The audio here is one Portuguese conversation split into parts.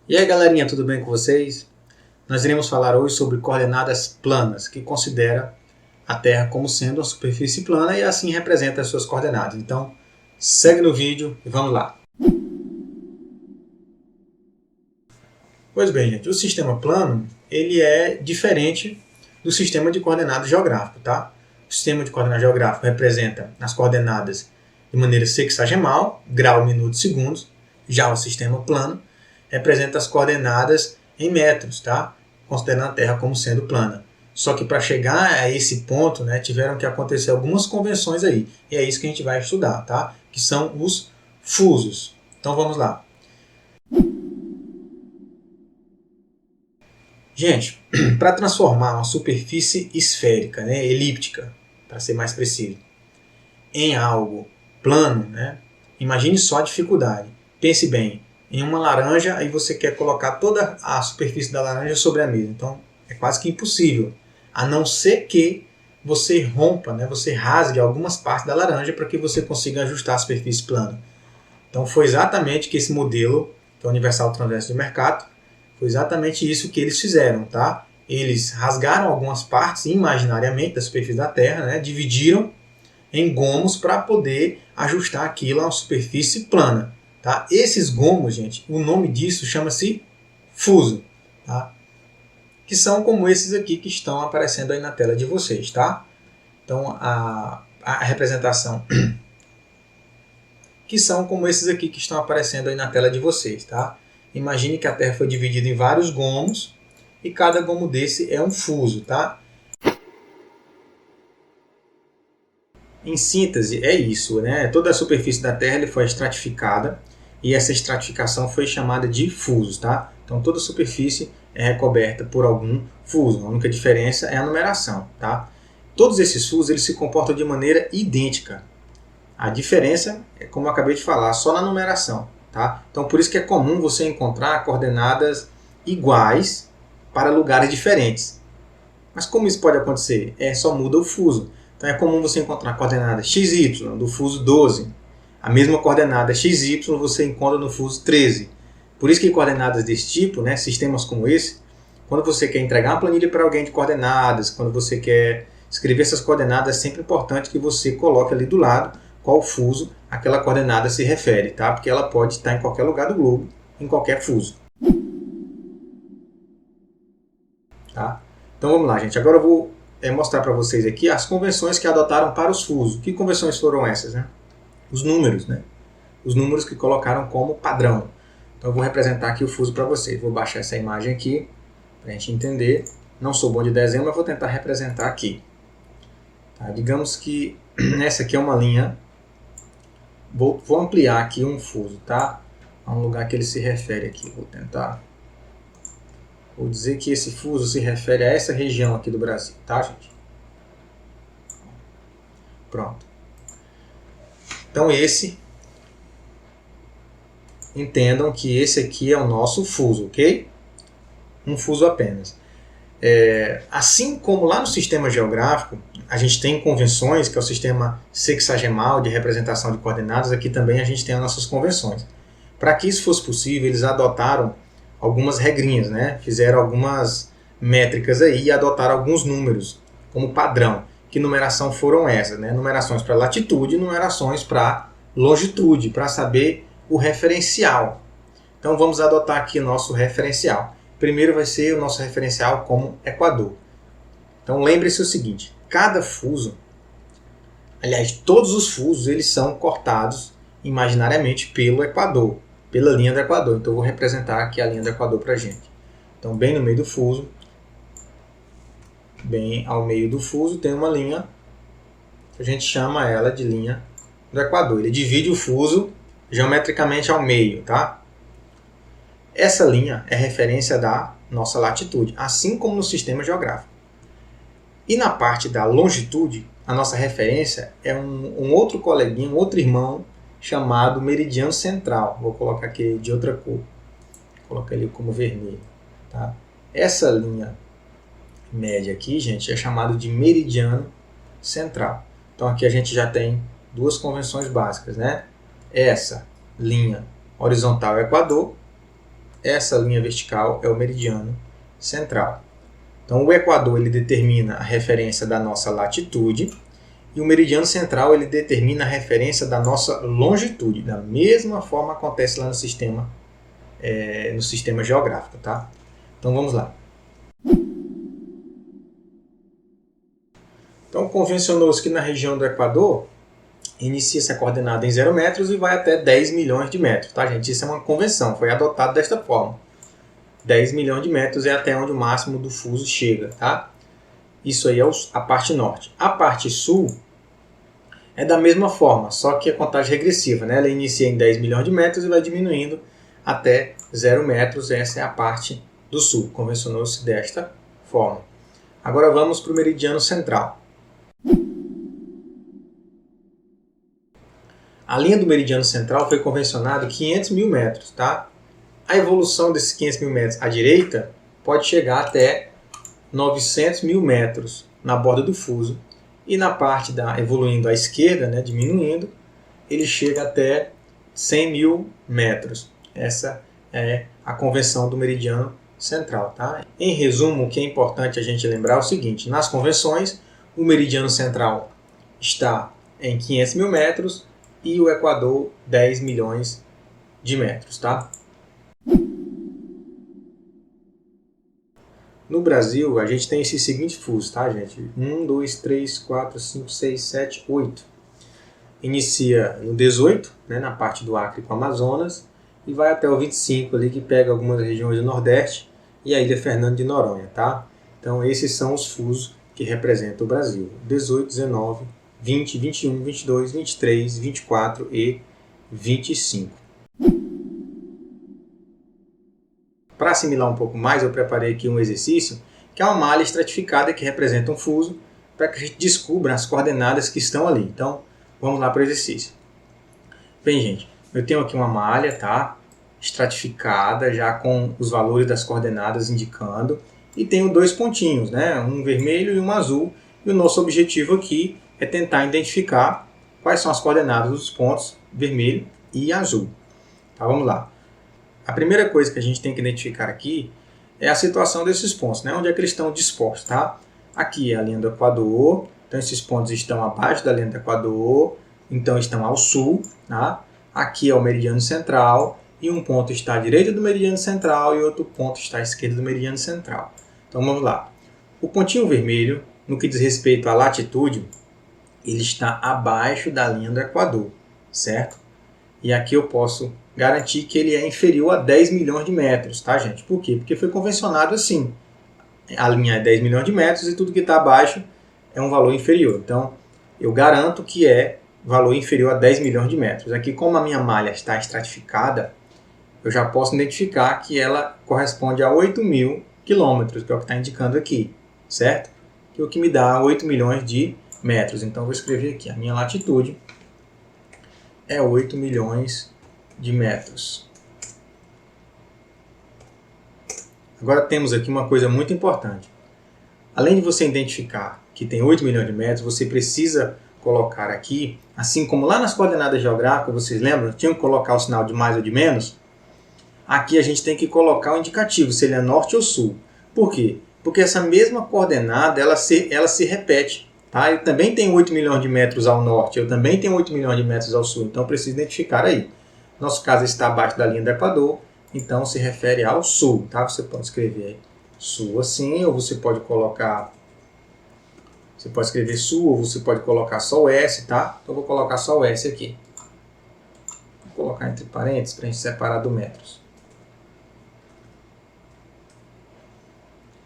E aí galerinha, tudo bem com vocês? Nós iremos falar hoje sobre coordenadas planas, que considera a Terra como sendo uma superfície plana e assim representa as suas coordenadas. Então, segue no vídeo e vamos lá. Pois bem, gente, o sistema plano ele é diferente do sistema de coordenadas geográfico, tá? O sistema de coordenadas geográfico representa as coordenadas de maneira sexagemal, grau, minuto, segundos. Já o sistema plano representa as coordenadas em metros, tá? Considerando a Terra como sendo plana. Só que para chegar a esse ponto, né, tiveram que acontecer algumas convenções aí. E é isso que a gente vai estudar, tá? Que são os fusos. Então vamos lá. Gente, para transformar uma superfície esférica, né, elíptica, para ser mais preciso, em algo plano, né, imagine só a dificuldade. Pense bem, em uma laranja, aí você quer colocar toda a superfície da laranja sobre a mesa. Então, é quase que impossível. A não ser que você rompa, né, você rasgue algumas partes da laranja para que você consiga ajustar a superfície plana. Então, foi exatamente que esse modelo, que é o Universal Transverso de Mercator, foi exatamente isso que eles fizeram, tá? Eles rasgaram algumas partes imaginariamente da superfície da Terra, né, dividiram em gomos para poder ajustar aquilo a uma superfície plana. Tá? Esses gomos, gente, o nome disso chama-se fuso, tá? Que são como esses aqui que estão aparecendo aí na tela de vocês. Tá? Então, a representação que são como esses aqui que estão aparecendo aí na tela de vocês. Tá? Imagine que a Terra foi dividida em vários gomos e cada gomo desse é um fuso. Tá? Em síntese, é isso, né? Toda a superfície da Terra ele foi estratificada e essa estratificação foi chamada de fusos, tá? Então toda a superfície é recoberta por algum fuso. A única diferença é a numeração, tá? Todos esses fusos eles se comportam de maneira idêntica. A diferença é, como eu acabei de falar, só na numeração, tá? Então por isso que é comum você encontrar coordenadas iguais para lugares diferentes. Mas como isso pode acontecer? Só muda o fuso. Então é comum você encontrar a coordenada XY do fuso 12. A mesma coordenada XY você encontra no fuso 13. Por isso que coordenadas desse tipo, né, sistemas como esse, quando você quer entregar uma planilha para alguém de coordenadas, quando você quer escrever essas coordenadas, é sempre importante que você coloque ali do lado qual fuso aquela coordenada se refere, tá? Porque ela pode estar em qualquer lugar do globo, em qualquer fuso. Tá? Então vamos lá, gente. Agora eu vou mostrar para vocês aqui as convenções que adotaram para os fusos. Que convenções foram essas? Né? Os números, né? Os números que colocaram como padrão. Então eu vou representar aqui o fuso para vocês. Vou baixar essa imagem aqui para a gente entender. Não sou bom de desenho, mas vou tentar representar aqui. Tá? Digamos que essa aqui é uma linha. Vou ampliar aqui um fuso, tá? A um lugar que ele se refere aqui. Vou dizer que esse fuso se refere a essa região aqui do Brasil, tá, gente? Pronto. Então entendam que esse aqui é o nosso fuso, ok? Um fuso apenas. Assim como lá no sistema geográfico, a gente tem convenções, que é o sistema sexagemal de representação de coordenadas, aqui também a gente tem as nossas convenções. Para que isso fosse possível, eles adotaram algumas regrinhas, né? Fizeram algumas métricas aí e adotaram alguns números como padrão. Que numeração foram essas? Né? Numerações para latitude e numerações para longitude, para saber o referencial. Então vamos adotar aqui o nosso referencial. Primeiro vai ser o nosso referencial como equador. Então lembre-se o seguinte, cada fuso, aliás, todos os fusos, eles são cortados imaginariamente pelo equador, pela linha do equador. Então eu vou representar aqui a linha do equador para a gente. Então bem no meio do fuso, bem ao meio do fuso, tem uma linha, a gente chama ela de linha do equador. Ele divide o fuso geometricamente ao meio, tá? Essa linha é referência da nossa latitude, assim como no sistema geográfico. E na parte da longitude, a nossa referência é um outro coleguinha, um outro irmão, chamado meridiano central. Vou colocar aqui de outra cor. Vou colocar ele como vermelho. Tá? Essa linha média aqui, gente, é chamado de meridiano central. Então aqui a gente já tem duas convenções básicas, né? Essa linha horizontal é o Equador, essa linha vertical é o meridiano central. Então o Equador ele determina a referência da nossa latitude e o meridiano central ele determina a referência da nossa longitude. Da mesma forma acontece lá no sistema geográfico, tá? Então vamos lá. Então convencionou-se que na região do Equador inicia-se a coordenada em 0 metros e vai até 10 milhões de metros, tá, gente? Isso é uma convenção, foi adotado desta forma. 10 milhões de metros é até onde o máximo do fuso chega, tá? Isso aí é a parte norte. A parte sul é da mesma forma, só que a contagem regressiva, né? Ela inicia em 10 milhões de metros e vai diminuindo até 0 metros. Essa é a parte do sul. Convencionou-se desta forma. Agora vamos para o meridiano central. A linha do meridiano central foi convencionada 500 mil metros, tá? A evolução desses 500 mil metros à direita pode chegar até 900 mil metros na borda do fuso. E na parte evoluindo à esquerda, né, diminuindo, ele chega até 100 mil metros. Essa é a convenção do meridiano central. Tá? Em resumo, o que é importante a gente lembrar é o seguinte: nas convenções, o meridiano central está em 500 mil metros e o Equador 10 milhões de metros. Tá? No Brasil, a gente tem esse seguinte fuso, tá, gente? 1, 2, 3, 4, 5, 6, 7, 8. Inicia no 18, né, na parte do Acre com o Amazonas, e vai até o 25 ali, que pega algumas regiões do Nordeste e a Ilha Fernando de Noronha, tá? Então, esses são os fusos que representam o Brasil. 18, 19, 20, 21, 22, 23, 24 e 25. Para assimilar um pouco mais, eu preparei aqui um exercício, que é uma malha estratificada que representa um fuso, para que a gente descubra as coordenadas que estão ali. Então, vamos lá para o exercício. Bem, gente, eu tenho aqui uma malha, tá? Estratificada, já com os valores das coordenadas indicando, e tenho dois pontinhos, né? Um vermelho e um azul, e o nosso objetivo aqui é tentar identificar quais são as coordenadas dos pontos vermelho e azul. Tá, vamos lá. A primeira coisa que a gente tem que identificar aqui é a situação desses pontos, né? Onde é que eles estão dispostos, tá? Aqui é a linha do Equador, então esses pontos estão abaixo da linha do Equador, então estão ao sul, tá? Aqui é o meridiano central, e um ponto está à direita do meridiano central e outro ponto está à esquerda do meridiano central. Então vamos lá. O pontinho vermelho, no que diz respeito à latitude, ele está abaixo da linha do Equador, certo? E aqui eu posso garantir que ele é inferior a 10 milhões de metros, tá, gente? Por quê? Porque foi convencionado assim. A linha é 10 milhões de metros e tudo que está abaixo é um valor inferior. Então, eu garanto que é valor inferior a 10 milhões de metros. Aqui, como a minha malha está estratificada, eu já posso identificar que ela corresponde a 8.000 quilômetros, que é o que está indicando aqui, certo? Que é o que me dá 8 milhões de metros. Então, eu vou escrever aqui, a minha latitude é 8 milhões de metros. Agora temos aqui uma coisa muito importante. Além de você identificar que tem 8 milhões de metros, você precisa colocar aqui, assim como lá nas coordenadas geográficas, vocês lembram? Tinham que colocar o sinal de mais ou de menos? Aqui a gente tem que colocar o indicativo, se ele é norte ou sul. Por quê? Porque essa mesma coordenada, ela se repete. Tá? Eu também tenho 8 milhões de metros ao norte, eu também tenho 8 milhões de metros ao sul, então eu preciso identificar aí. Nosso caso está abaixo da linha do Equador, então se refere ao sul. Tá? Você pode escrever sul assim, ou você pode colocar... Você pode escrever sul, ou você pode colocar só o S, tá? Então eu vou colocar só o S aqui. Vou colocar entre parênteses para a gente separar do metros.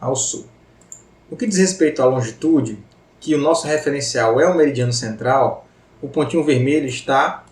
Ao sul. No que diz respeito à longitude, que o nosso referencial é o meridiano central, o pontinho vermelho está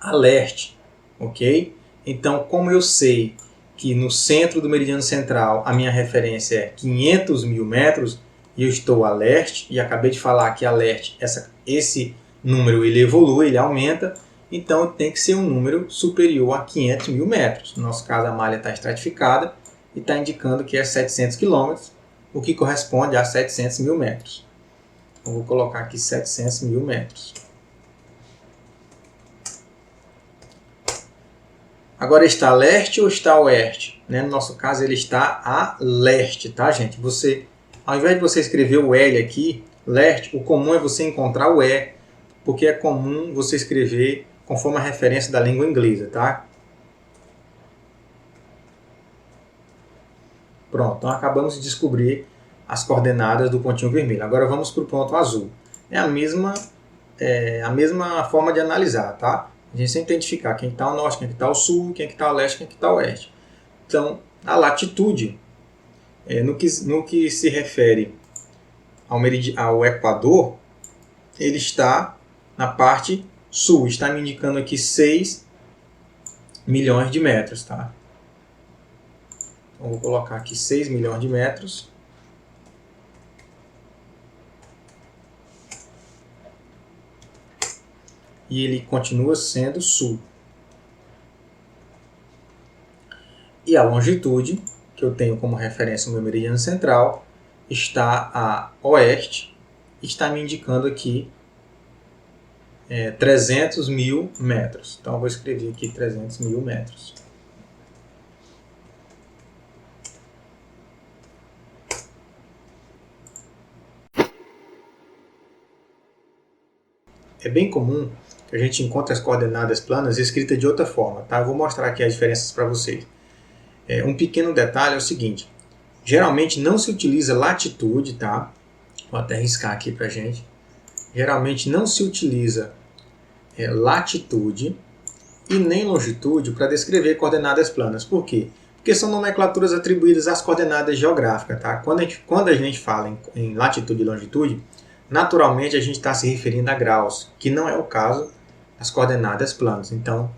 a leste, ok? Então, como eu sei que no centro do meridiano central a minha referência é 500 mil metros, e eu estou a leste, e acabei de falar que a leste, esse número ele evolui, ele aumenta, então tem que ser um número superior a 500 mil metros. No nosso caso, a malha está estratificada e está indicando que é 700 quilômetros, o que corresponde a 700 mil metros. Eu vou colocar aqui 700 mil metros. Agora está a leste ou está a oeste? Né? No nosso caso ele está a leste, tá, gente? Você, ao invés de você escrever o L aqui, leste, o comum é você encontrar o E, porque é comum você escrever conforme a referência da língua inglesa, tá? Pronto, então acabamos de descobrir as coordenadas do pontinho vermelho. Agora vamos para o ponto azul. É a mesma forma de analisar, tá? A gente sempre identificar quem está ao norte, quem está ao sul, quem está ao leste, quem está ao oeste. Então, a latitude, no que se refere ao Equador, ele está na parte sul, está me indicando aqui 6 milhões de metros, tá? Então, vou colocar aqui 6 milhões de metros. E ele continua sendo sul. E a longitude, que eu tenho como referência o meu meridiano central, está a oeste, está me indicando aqui 300 mil metros. Então eu vou escrever aqui 300 mil metros. É bem comum que a gente encontre as coordenadas planas escritas de outra forma, tá? Eu vou mostrar aqui as diferenças para vocês. Um pequeno detalhe é o seguinte, geralmente não se utiliza latitude, tá? Vou até riscar aqui para a gente. Geralmente não se utiliza latitude e nem longitude para descrever coordenadas planas. Por quê? Porque são nomenclaturas atribuídas às coordenadas geográficas, tá? Quando a gente fala em latitude e longitude, naturalmente a gente está se referindo a graus, que não é o caso das coordenadas planas. Então,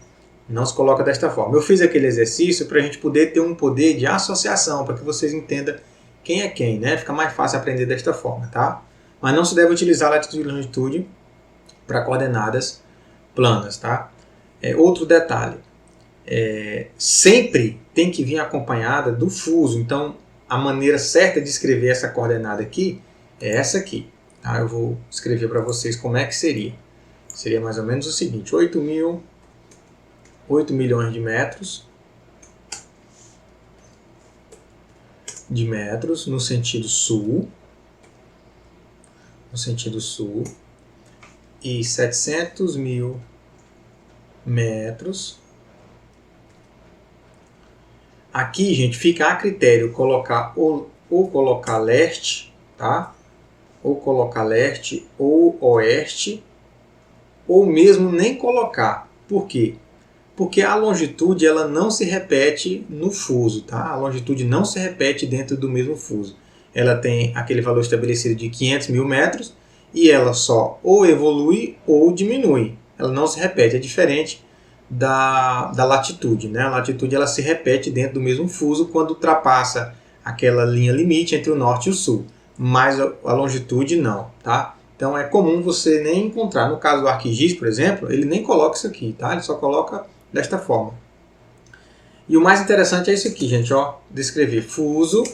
não se coloca desta forma. Eu fiz aquele exercício para a gente poder ter um poder de associação, para que vocês entendam quem é quem, né? Fica mais fácil aprender desta forma, tá? Mas não se deve utilizar latitude e longitude para coordenadas planas, tá? Outro detalhe, sempre tem que vir acompanhada do fuso. Então, a maneira certa de escrever essa coordenada aqui é essa aqui. Tá? Eu vou escrever para vocês como é que seria. Seria mais ou menos o seguinte, 8 milhões de metros no sentido sul, e 700 mil metros. Aqui, gente, fica a critério colocar ou colocar leste, tá? Ou colocar leste ou oeste, ou mesmo nem colocar. Por quê? Porque a longitude ela não se repete no fuso, tá? A longitude não se repete dentro do mesmo fuso. Ela tem aquele valor estabelecido de 500 mil metros e ela só ou evolui ou diminui. Ela não se repete, é diferente da latitude, né? A latitude ela se repete dentro do mesmo fuso quando ultrapassa aquela linha limite entre o norte e o sul, mas a longitude não, tá? Então é comum você nem encontrar. No caso do ArcGIS, por exemplo, ele nem coloca isso aqui, tá? Ele só coloca desta forma. E o mais interessante é isso aqui, gente, ó, descrever fuso,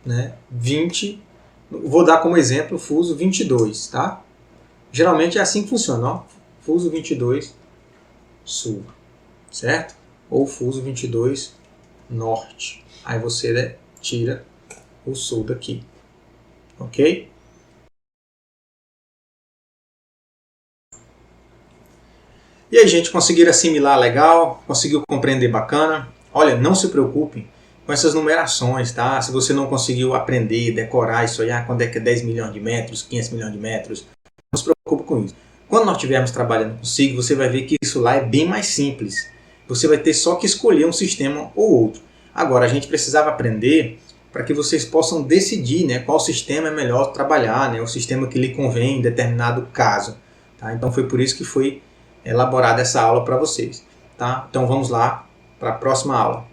né, 20, vou dar como exemplo fuso 22, tá? Geralmente é assim que funciona, ó, fuso 22 sul, certo? Ou fuso 22 norte. Aí você tira o sul daqui, ok? E aí, gente, conseguiram assimilar legal? Conseguiu compreender bacana? Olha, não se preocupem com essas numerações, tá? Se você não conseguiu aprender, decorar isso aí, quando é que é 10 milhões de metros, 500 milhões de metros, não se preocupe com isso. Quando nós estivermos trabalhando com SIG, você vai ver que isso lá é bem mais simples. Você vai ter só que escolher um sistema ou outro. Agora, a gente precisava aprender para que vocês possam decidir, né, qual sistema é melhor trabalhar, né, o sistema que lhe convém em determinado caso. Tá? Então foi por isso que foi elaborada essa aula para vocês. Tá? Então vamos lá para a próxima aula.